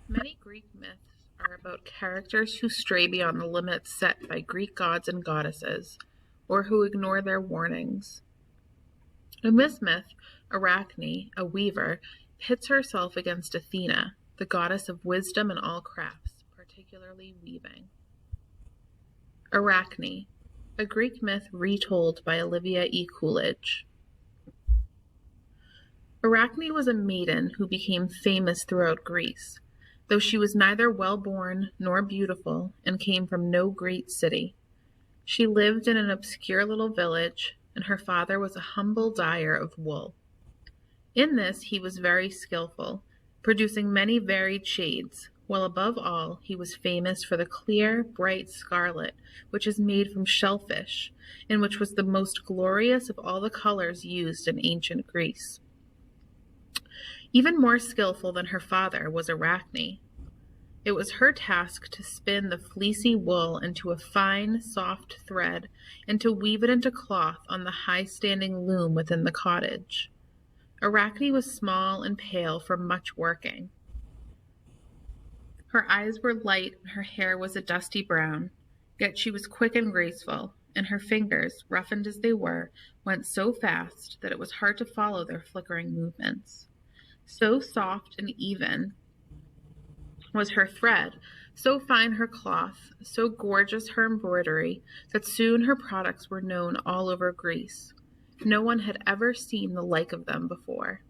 Many Greek myths are about characters who stray beyond the limits set by Greek gods and goddesses, or who ignore their warnings. In this myth, Arachne, a weaver, pits herself against Athena, the goddess of wisdom in all crafts, particularly weaving. Arachne, a Greek myth retold by Olivia E. Coolidge. Arachne was a maiden who became famous throughout Greece, though she was neither well-born nor beautiful and came from no great city. She lived in an obscure little village, and her father was a humble dyer of wool. In this he was very skillful, producing many varied shades, while above all he was famous for the clear, bright scarlet which is made from shellfish, and which was the most glorious of all the colors used in ancient Greece. Even more skillful than her father was Arachne. It was her task to spin the fleecy wool into a fine, soft thread, and to weave it into cloth on the high-standing loom within the cottage. Arachne was small and pale from much working. Her eyes were light and her hair was a dusty brown, yet she was quick and graceful, and her fingers, roughened as they were, went so fast that it was hard to follow their flickering movements. So soft and even was her thread, so fine her cloth, so gorgeous her embroidery, that soon her products were known all over Greece. No one had ever seen the like of them before.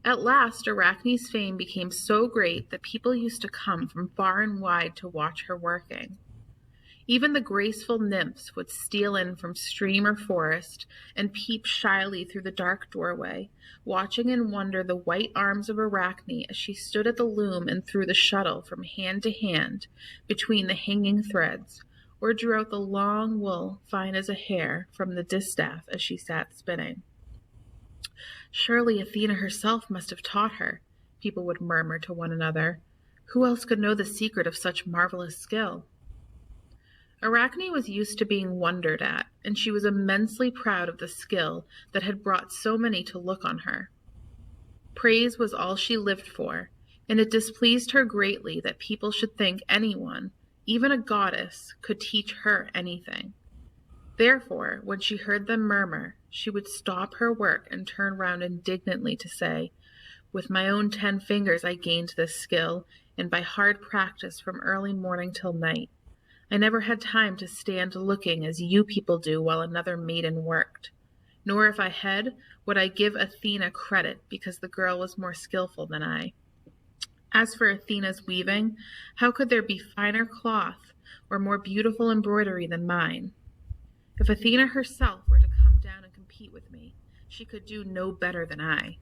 At last Arachne's fame became so great that people used to come from far and wide to watch her working. Even the graceful nymphs would steal in from stream or forest and peep shyly through the dark doorway, watching in wonder the white arms of Arachne as she stood at the loom and threw the shuttle from hand to hand between the hanging threads, or drew out the long wool, fine as a hair, from the distaff as she sat spinning. Surely Athena herself must have taught her, people would murmur to one another. Who else could know the secret of such marvelous skill? Arachne was used to being wondered at, and she was immensely proud of the skill that had brought so many to look on her. Praise was all she lived for, and it displeased her greatly that people should think anyone, even a goddess, could teach her anything. Therefore, when she heard them murmur, she would stop her work and turn round indignantly to say, "With my own 10 fingers I gained this skill, and by hard practice from early morning till night. I never had time to stand looking as you people do while another maiden worked. Nor if I had, would I give Athena credit because the girl was more skillful than I. As for Athena's weaving, how could there be finer cloth or more beautiful embroidery than mine? If Athena herself were to come down and compete with me, she could do no better than I."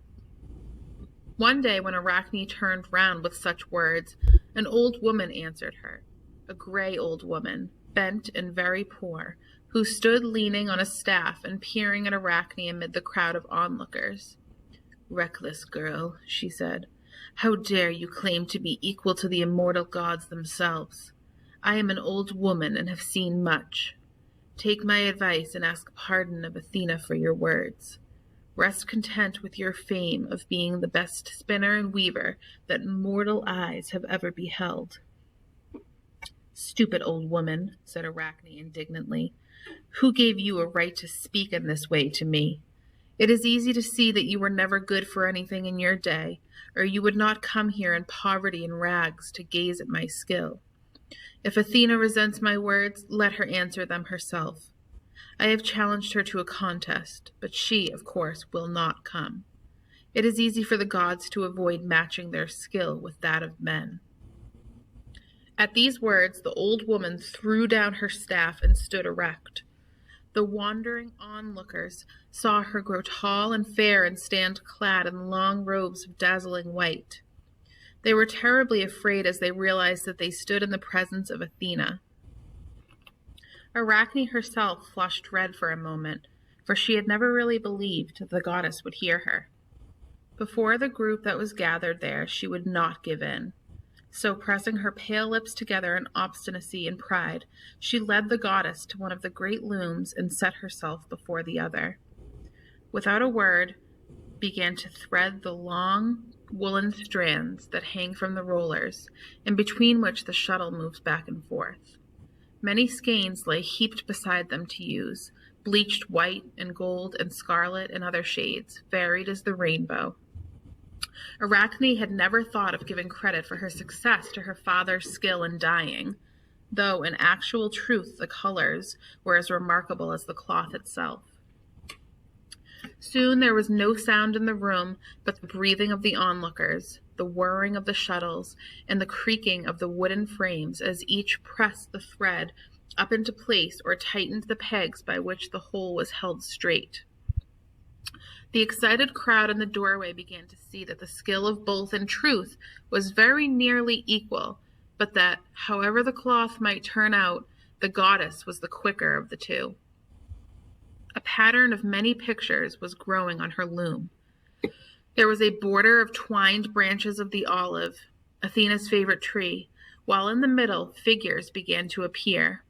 One day when Arachne turned round with such words, an old woman answered her, a grey old woman, bent and very poor, who stood leaning on a staff and peering at Arachne amid the crowd of onlookers. "Reckless girl," she said, "how dare you claim to be equal to the immortal gods themselves? I am an old woman and have seen much. Take my advice and ask pardon of Athena for your words. Rest content with your fame of being the best spinner and weaver that mortal eyes have ever beheld." "Stupid old woman," said Arachne indignantly, "who gave you a right to speak in this way to me? It is easy to see that you were never good for anything in your day, or you would not come here in poverty and rags to gaze at my skill. If Athena resents my words, let her answer them herself. I have challenged her to a contest, but she, of course, will not come. It is easy for the gods to avoid matching their skill with that of men." At these words, the old woman threw down her staff and stood erect. The wandering onlookers saw her grow tall and fair and stand clad in long robes of dazzling white. They were terribly afraid as they realized that they stood in the presence of Athena. Arachne herself flushed red for a moment, for she had never really believed the goddess would hear her. Before the group that was gathered there, she would not give in. So, pressing her pale lips together in obstinacy and pride, she led the goddess to one of the great looms and set herself before the other. Without a word, began to thread the long, woolen strands that hang from the rollers, and between which the shuttle moves back and forth. Many skeins lay heaped beside them to use, bleached white and gold and scarlet and other shades, varied as the rainbow. Arachne had never thought of giving credit for her success to her father's skill in dyeing, though in actual truth the colors were as remarkable as the cloth itself. Soon there was no sound in the room but the breathing of the onlookers, the whirring of the shuttles, and the creaking of the wooden frames as each pressed the thread up into place or tightened the pegs by which the whole was held straight. The excited crowd in the doorway began to see that the skill of both in truth was very nearly equal, but that, however the cloth might turn out, the goddess was the quicker of the two. A pattern of many pictures was growing on her loom. There was a border of twined branches of the olive, Athena's favorite tree, while in the middle figures began to appear.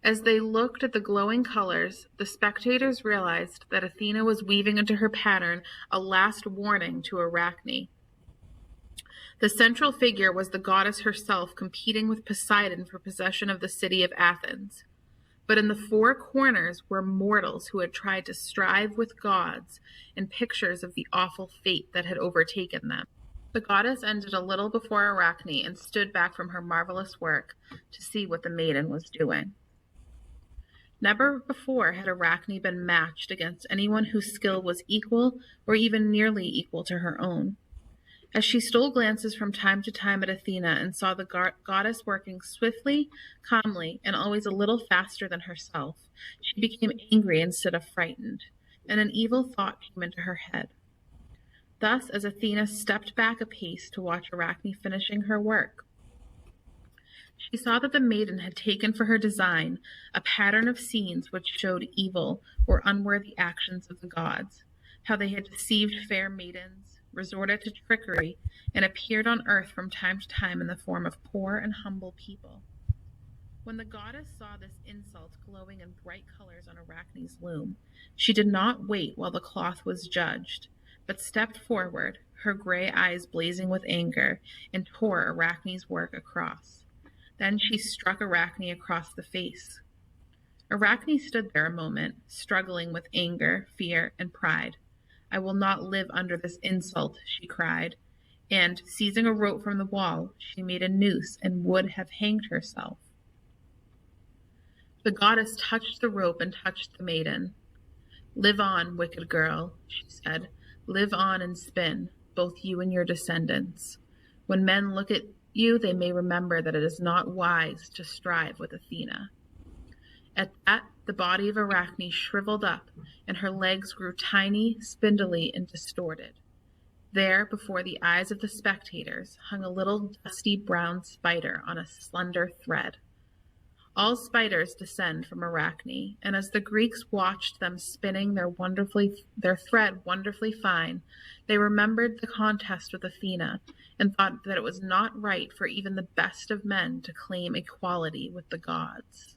As they looked at the glowing colors, the spectators realized that Athena was weaving into her pattern a last warning to Arachne. The central figure was the goddess herself competing with Poseidon for possession of the city of Athens. But in the four corners were mortals who had tried to strive with gods, and pictures of the awful fate that had overtaken them. The goddess ended a little before Arachne and stood back from her marvelous work to see what the maiden was doing. Never before had Arachne been matched against anyone whose skill was equal or even nearly equal to her own. As she stole glances from time to time at Athena and saw the goddess working swiftly, calmly, and always a little faster than herself, she became angry instead of frightened, and an evil thought came into her head. Thus, as Athena stepped back a pace to watch Arachne finishing her work, she saw that the maiden had taken for her design a pattern of scenes which showed evil or unworthy actions of the gods, how they had deceived fair maidens, resorted to trickery, and appeared on earth from time to time in the form of poor and humble people. When the goddess saw this insult glowing in bright colors on Arachne's loom, she did not wait while the cloth was judged, but stepped forward, her gray eyes blazing with anger, and tore Arachne's work across. Then she struck Arachne across the face. Arachne stood there a moment, struggling with anger, fear, and pride. "I will not live under this insult," she cried, and, seizing a rope from the wall, she made a noose and would have hanged herself. The goddess touched the rope and touched the maiden. "Live on, wicked girl," she said. "Live on and spin, both you and your descendants. When men look at you, they may remember that it is not wise to strive with Athena." At that, the body of Arachne shriveled up, and her legs grew tiny, spindly, and distorted. There, before the eyes of the spectators, hung a little dusty brown spider on a slender thread. All spiders descend from Arachne, and as the Greeks watched them spinning their thread wonderfully fine, they remembered the contest with Athena and thought that it was not right for even the best of men to claim equality with the gods.